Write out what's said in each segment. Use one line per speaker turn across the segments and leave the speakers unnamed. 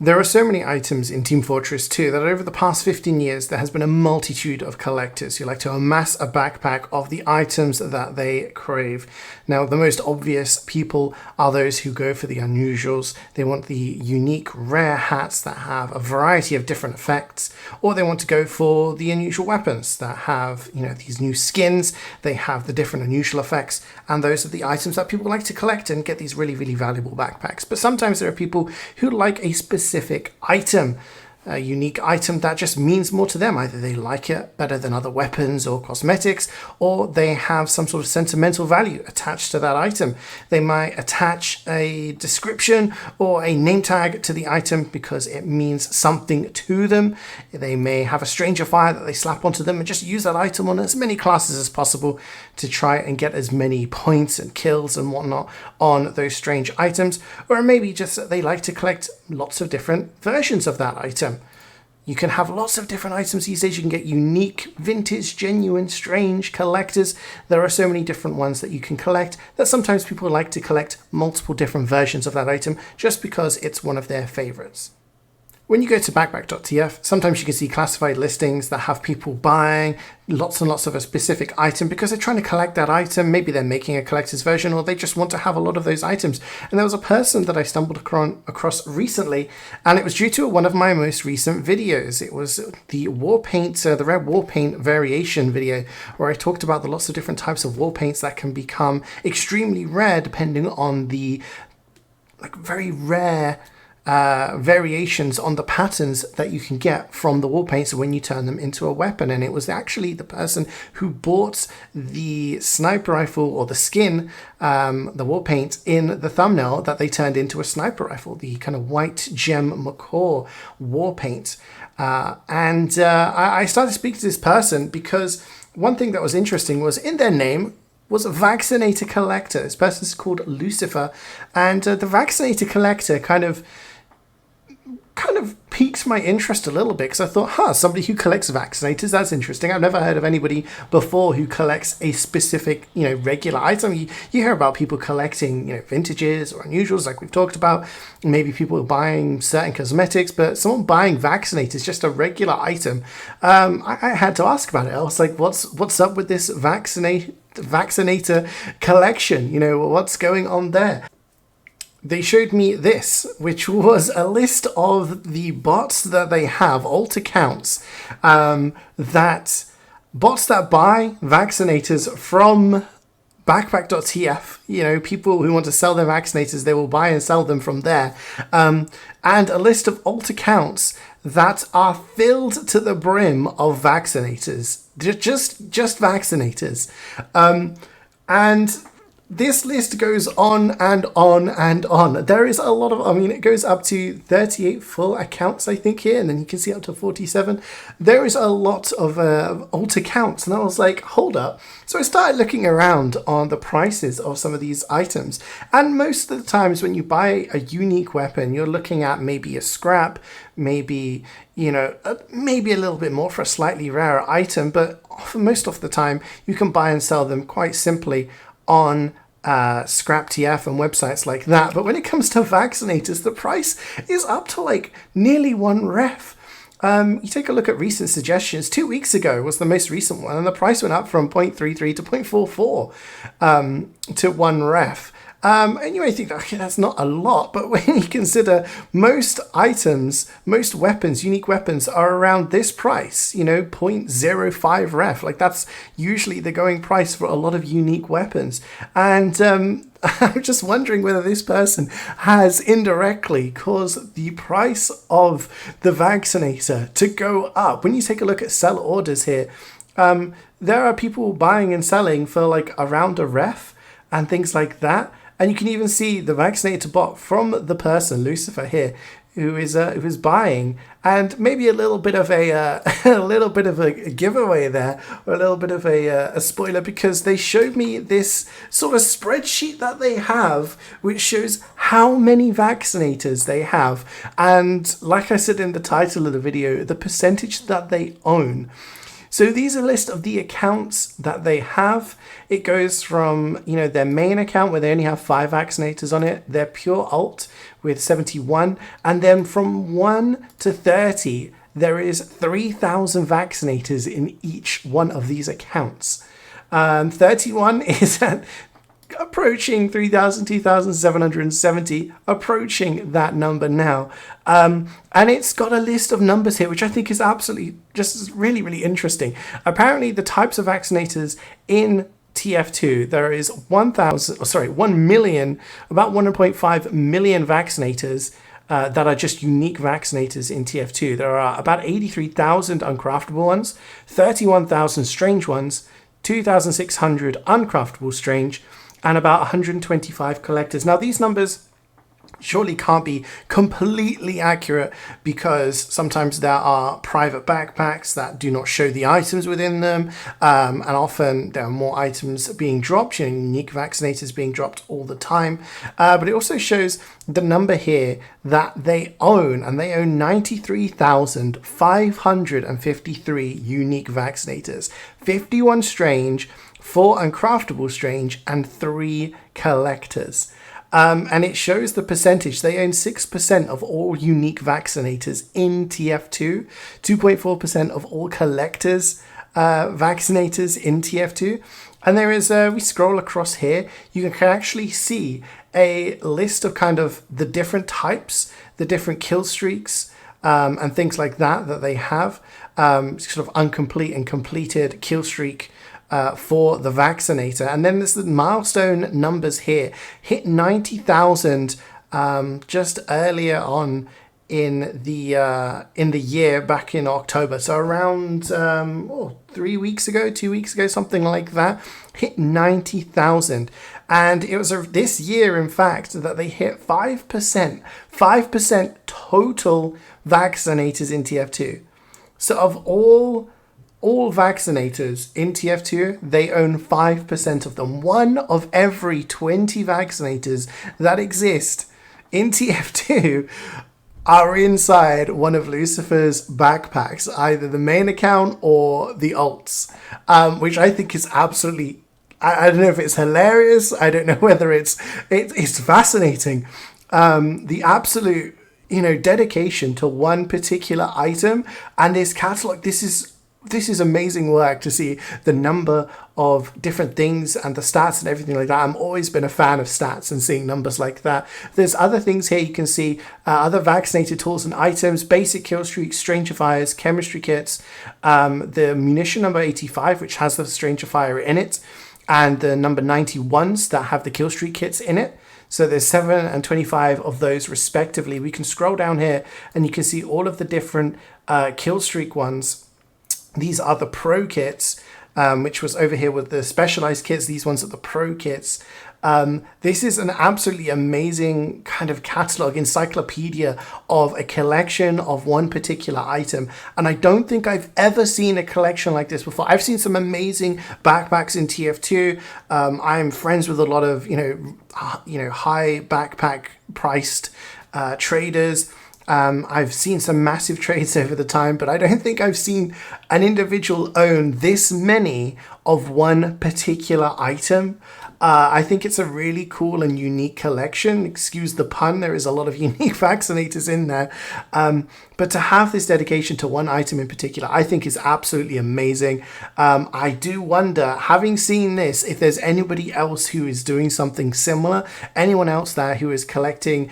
There are so many items in Team Fortress 2 that over the past 15 years, there has been a multitude of collectors who like to amass a backpack of the items that they crave. Now, the most obvious people are those who go for the unusuals. They want the unique, rare hats that have a variety of different effects, or they want to go for the unusual weapons that have, these new skins. They have the different unusual effects, and those are the items that people like to collect and get these really, really valuable backpacks. But sometimes there are people who like a specific item, a unique item that just means more to them. Either they like it better than other weapons or cosmetics, or they have some sort of sentimental value attached to that item. They might attach a description or a name tag to the item because it means something to them. They may have a stranger fire that they slap onto them and just use that item on as many classes as possible to try and get as many points and kills and whatnot on those strange items. Or maybe just that they like to collect lots of different versions of that item. You can have lots of different items these days. You can get unique, vintage, genuine, strange collectors. There are so many different ones that you can collect that sometimes people like to collect multiple different versions of that item just because it's one of their favorites. When you go to backpack.tf, sometimes you can see classified listings that have people buying lots and lots of a specific item because they're trying to collect that item. Maybe they're making a collector's version, or they just want to have a lot of those items. And there was a person that I stumbled across recently, and it was due to one of my most recent videos. It was the war paint, the red war paint variation video, where I talked about the lots of different types of war paints that can become extremely rare depending on the very rare variations on the patterns that you can get from the war paints when you turn them into a weapon. And it was actually the person who bought the sniper rifle or the skin, the war paint in the thumbnail that they turned into a sniper rifle, the kind of white gem macaw war paint. I started speaking to this person because one thing that was interesting was in their name was a Vaccinator Collector. This person's called Lucifer, and the Vaccinator Collector kind of piqued my interest a little bit because I thought, somebody who collects vaccinators, that's interesting. I've never heard of anybody before who collects a specific, regular item. You hear about people collecting, vintages or unusuals like we've talked about, maybe people buying certain cosmetics, but someone buying vaccinators, just a regular item. I had to ask about it. I was like, what's up with this vaccinator collection? What's going on there? They showed me this, which was a list of the bots that they have, alt accounts, that bots that buy vaccinators from backpack.tf, people who want to sell their vaccinators, they will buy and sell them from there. And a list of alt accounts that are filled to the brim of vaccinators, just vaccinators. And this list goes on and on and on. There is a lot of, it goes up to 38 full accounts, I think, here, and then you can see up to 47. There is a lot of alt accounts, and I was like, hold up. So I started looking around on the prices of some of these items, and most of the times when you buy a unique weapon, you're looking at maybe a scrap, maybe maybe a little bit more for a slightly rarer item, but most of the time you can buy and sell them quite simply on ScrapTF and websites like that. But when it comes to vaccinators, the price is up to nearly one ref. You take a look at recent suggestions. 2 weeks ago was the most recent one, and the price went up from 0.33 to 0.44 to one ref. And you may think, okay, that's not a lot, but when you consider most items, most weapons, unique weapons are around this price, 0.05 ref. That's usually the going price for a lot of unique weapons. And I'm just wondering whether this person has indirectly caused the price of the vaccinator to go up. When you take a look at sell orders here, there are people buying and selling for around a ref and things like that. And you can even see the vaccinator bot from the person, Lucifer here, who is buying, and maybe a little bit of a giveaway there, or a little bit of a spoiler, because they showed me this sort of spreadsheet that they have, which shows how many vaccinators they have, and like I said in the title of the video, the percentage that they own. So these are a list of the accounts that they have. It goes from, their main account where they only have 5 vaccinators on it, their pure alt with 71, and then from 1 to 30, there is 3,000 vaccinators in each one of these accounts. 31 is at approaching 3,000, 2,770, approaching that number now. And it's got a list of numbers here, which I think is absolutely just really, really interesting. Apparently, the types of vaccinators in TF2, there is 1 million, about 1.5 million vaccinators that are just unique vaccinators in TF2. There are about 83,000 uncraftable ones, 31,000 strange ones, 2,600 uncraftable strange, and about 125 collectors. Now, these numbers surely can't be completely accurate because sometimes there are private backpacks that do not show the items within them, and often there are more items being dropped, unique vaccinators being dropped all the time. But it also shows the number here that they own, and they own 93,553 unique vaccinators, 51 strange, 4 uncraftable strange, and 3 collectors. And it shows the percentage. They own 6% of all unique vaccinators in TF2, 2.4% of all collectors vaccinators in TF2. And there is, we scroll across here, you can actually see a list of kind of the different types, the different kill streaks, and things like that they have, sort of incomplete and completed kill streak for the vaccinator. And then there's the milestone numbers here. Hit 90,000 just earlier on in the year, back in October. So around 3 weeks ago, 2 weeks ago, something like that. Hit 90,000. And it was this year, in fact, that they hit 5% total vaccinators in TF2. So of all vaccinators in TF2, they own 5% of them. 1 of every 20 vaccinators that exist in TF2 are inside one of Lucifer's backpacks, either the main account or the alts, which I think is absolutely, I don't know if it's hilarious, I don't know whether it's fascinating. The absolute, dedication to one particular item and this catalog. This is amazing work to see the number of different things and the stats and everything like that. I've always been a fan of stats and seeing numbers like that. There's other things here you can see, other vaccinated tools and items, basic kill streaks, strangifiers, chemistry kits, the munition number 85, which has the strangifier in it, and the number 91s that have the kill streak kits in it. So there's 7 and 25 of those respectively. We can scroll down here and you can see all of the different kill streak ones. These are the pro kits, which was over here with the specialized kits. These ones are the pro kits. This is an absolutely amazing kind of catalog, encyclopedia of a collection of one particular item. And I don't think I've ever seen a collection like this before. I've seen some amazing backpacks in TF2. I'm friends with a lot of, high backpack priced traders. I've seen some massive trades over the time, but I don't think I've seen an individual own this many of one particular item. I think it's a really cool and unique collection. Excuse the pun, there is a lot of unique vaccinators in there. But to have this dedication to one item in particular, I think is absolutely amazing. I do wonder, having seen this, if there's anybody else who is doing something similar, anyone else there who is collecting,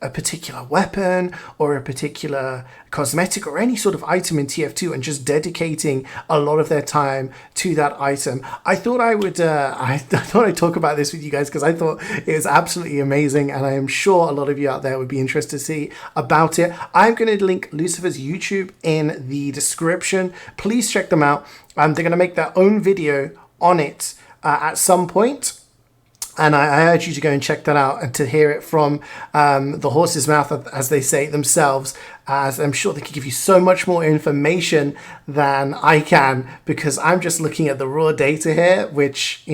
a particular weapon or a particular cosmetic or any sort of item in TF2 and just dedicating a lot of their time to that item. I thought I would, I thought I'd talk about this with you guys because I thought it was absolutely amazing, and I am sure a lot of you out there would be interested to see about it. I'm going to link Lucifer's YouTube in the description. Please check them out. They're going to make their own video on it at some point. And I urge you to go and check that out and to hear it from the horse's mouth, as they say themselves, as I'm sure they could give you so much more information than I can, because I'm just looking at the raw data here, which,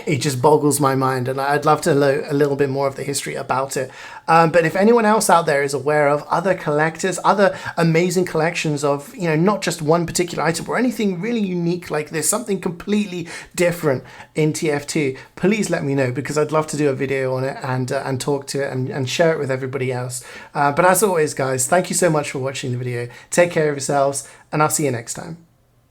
it just boggles my mind, and I'd love to know a little bit more of the history about it. But if anyone else out there is aware of other collectors, other amazing collections of, not just one particular item or anything really unique like this, something completely different in TF2, please let me know, because I'd love to do a video on it and talk to it and share it with everybody else. But as always, guys, thank you so much for watching the video. Take care of yourselves, and I'll see you next time.